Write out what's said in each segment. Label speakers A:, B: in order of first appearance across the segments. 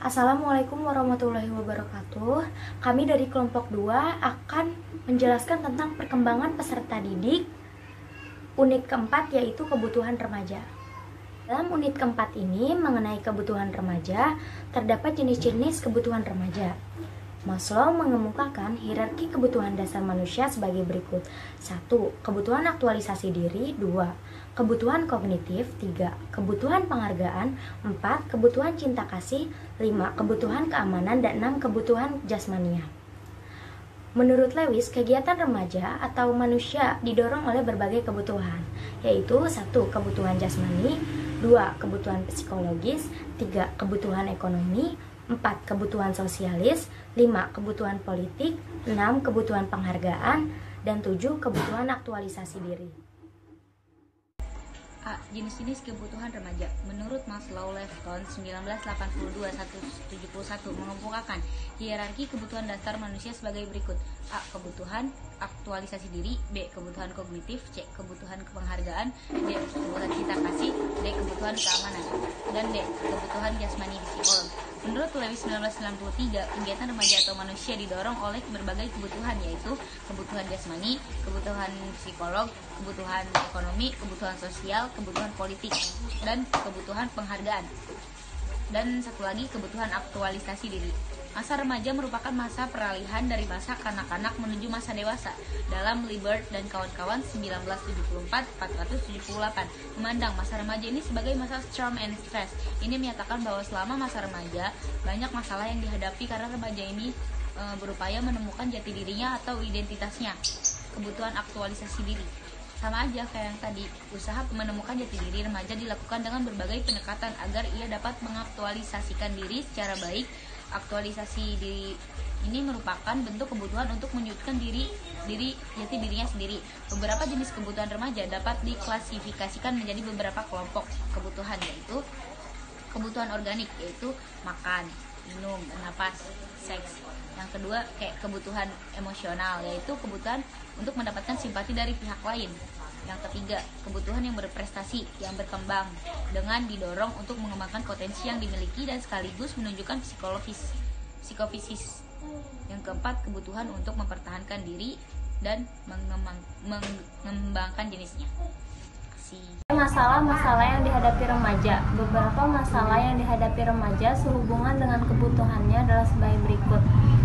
A: Assalamualaikum warahmatullahi wabarakatuh. Kami dari kelompok 2 akan menjelaskan tentang perkembangan peserta didik unit keempat, yaitu kebutuhan remaja. Dalam unit keempat ini mengenai kebutuhan remaja, terdapat jenis-jenis kebutuhan remaja. Maslow mengemukakan hierarki kebutuhan dasar manusia sebagai berikut. 1. Kebutuhan aktualisasi diri. 2. Kebutuhan kognitif. 3. Kebutuhan penghargaan. 4. Kebutuhan cinta kasih. 5. Kebutuhan keamanan. Dan 6. Kebutuhan jasmania. Menurut Lewis, kegiatan remaja atau manusia didorong oleh berbagai kebutuhan, yaitu 1. Kebutuhan jasmani. 2. Kebutuhan psikologis. 3. Kebutuhan ekonomi. 4. Kebutuhan sosialis. 5. Kebutuhan politik. 6. Kebutuhan penghargaan. Dan 7. Kebutuhan aktualisasi diri.
B: A. Jenis-jenis kebutuhan remaja. Menurut Maslow Lefton 1982-171 mengemukakan hierarki kebutuhan dasar manusia sebagai berikut. A. Kebutuhan aktualisasi diri. B. Kebutuhan kognitif. C. Kebutuhan penghargaan. D. Kebutuhan cinta kasih. D. Kebutuhan keamanan. Dan D. Kebutuhan jasmani psikolog. Menurut Lewis 1993, kegiatan remaja atau manusia didorong oleh berbagai kebutuhan, yaitu kebutuhan jasmani, kebutuhan psikolog, kebutuhan ekonomi, kebutuhan sosial, kebutuhan politik, dan kebutuhan penghargaan. Dan satu lagi, kebutuhan aktualisasi diri. Masa remaja merupakan masa peralihan dari masa kanak-kanak menuju masa dewasa. Dalam Libert dan kawan-kawan 1974-478 memandang masa remaja ini sebagai masa storm and stress. Ini menyatakan bahwa selama masa remaja banyak masalah yang dihadapi karena remaja ini berupaya menemukan jati dirinya atau identitasnya. Kebutuhan aktualisasi diri sama aja kayak yang tadi. Usaha menemukan jati diri remaja dilakukan dengan berbagai pendekatan agar ia dapat mengaktualisasikan diri secara baik. Aktualisasi diri ini merupakan bentuk kebutuhan untuk menyudutkan jati dirinya sendiri. Beberapa jenis kebutuhan remaja dapat diklasifikasikan menjadi beberapa kelompok kebutuhan, yaitu kebutuhan organik, yaitu makan, minum, napas, seks. Yang kedua, kayak kebutuhan emosional, yaitu kebutuhan untuk mendapatkan simpati dari pihak lain. Yang ketiga, kebutuhan yang berprestasi, yang berkembang dengan didorong untuk mengembangkan potensi yang dimiliki dan sekaligus menunjukkan psikofisis. Yang keempat, kebutuhan untuk mempertahankan diri dan mengembangkan jenisnya.
C: Masalah-masalah yang dihadapi remaja. Beberapa masalah yang dihadapi remaja sehubungan dengan kebutuhannya adalah sebagai berikut.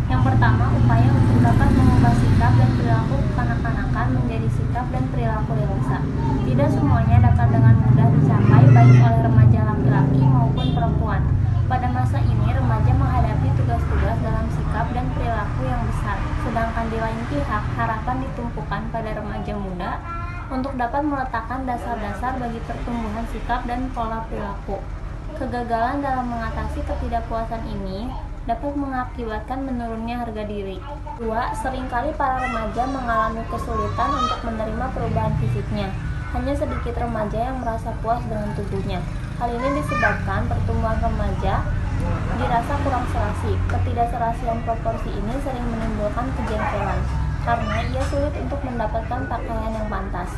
C: Yang pertama, upaya untuk dapat mengubah sikap dan perilaku kanak-kanakan menjadi sikap dan perilaku dewasa. Tidak semuanya dapat dengan mudah dicapai baik oleh remaja laki-laki maupun perempuan. Pada masa ini, remaja menghadapi tugas-tugas dalam sikap dan perilaku yang besar. Sedangkan di lain pihak, harapan ditumpukan pada remaja muda untuk dapat meletakkan dasar-dasar bagi pertumbuhan sikap dan pola perilaku. Kegagalan dalam mengatasi ketidakpuasan ini dapat mengakibatkan menurunnya harga diri. 2. Seringkali para remaja mengalami kesulitan untuk menerima perubahan fisiknya. Hanya sedikit remaja yang merasa puas dengan tubuhnya. Hal ini disebabkan pertumbuhan remaja dirasa kurang serasi. Ketidakserasian proporsi ini sering menimbulkan kejengkelan, karena ia sulit untuk mendapatkan pakaian yang pantas.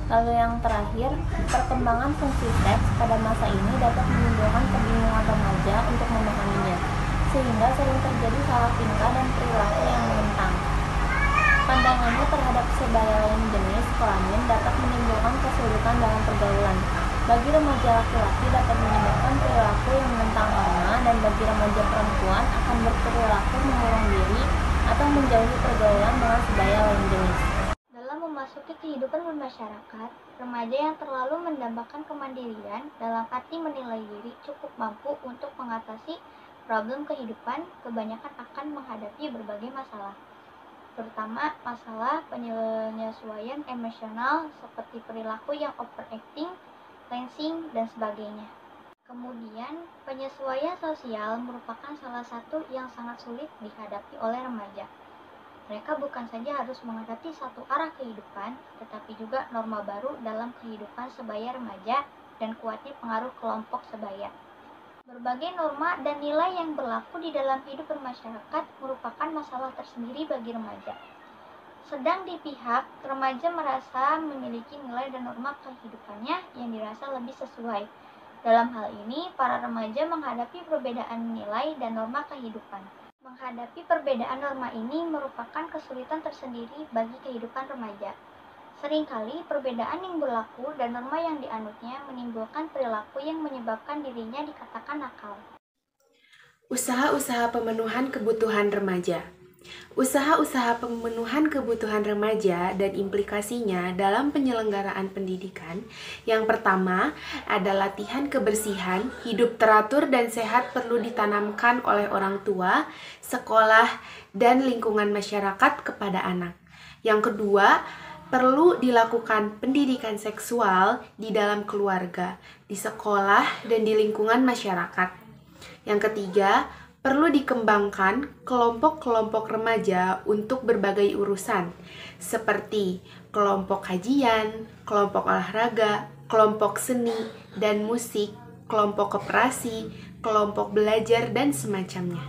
C: Lalu yang terakhir, perkembangan fungsi seks pada masa ini dapat menimbulkan kebingungan remaja untuk memahaminya, sehingga sering terjadi salah tingkah dan perilaku yang menentang. Pandangannya terhadap sebaya lain jenis kelamin dapat menimbulkan kesulitan dalam pergaulan. Bagi remaja laki-laki dapat menyebabkan perilaku yang menentang norma, dan bagi remaja perempuan akan berperilaku mengurung diri atau menjauhi pergaulan dengan sebaya lain jenis.
D: Dalam memasuki kehidupan bermasyarakat, remaja yang terlalu mendambakan kemandirian dalam arti menilai diri cukup mampu untuk mengatasi problem kehidupan, kebanyakan akan menghadapi berbagai masalah, terutama masalah penyesuaian emosional seperti perilaku yang overacting, tensing, dan sebagainya. Kemudian, penyesuaian sosial merupakan salah satu yang sangat sulit dihadapi oleh remaja. Mereka bukan saja harus menghadapi satu arah kehidupan, tetapi juga norma baru dalam kehidupan sebaya remaja dan kuatnya pengaruh kelompok sebaya. Berbagai norma dan nilai yang berlaku di dalam hidup bermasyarakat merupakan masalah tersendiri bagi remaja. Sedang di pihak remaja merasa memiliki nilai dan norma kehidupannya yang dirasa lebih sesuai. Dalam hal ini, para remaja menghadapi perbedaan nilai dan norma kehidupan. Menghadapi perbedaan norma ini merupakan kesulitan tersendiri bagi kehidupan remaja. Seringkali perbedaan yang berlaku dan norma yang dianutnya menimbulkan perilaku yang menyebabkan dirinya dikatakan nakal.
E: Usaha-usaha pemenuhan kebutuhan remaja. Usaha-usaha pemenuhan kebutuhan remaja dan implikasinya dalam penyelenggaraan pendidikan. Yang pertama, ada latihan kebersihan, hidup teratur dan sehat perlu ditanamkan oleh orang tua, sekolah, dan lingkungan masyarakat kepada anak. Yang kedua, perlu dilakukan pendidikan seksual di dalam keluarga, di sekolah, dan di lingkungan masyarakat. Yang ketiga, perlu dikembangkan kelompok-kelompok remaja untuk berbagai urusan, seperti kelompok kajian, kelompok olahraga, kelompok seni dan musik, kelompok koperasi, kelompok belajar, dan semacamnya.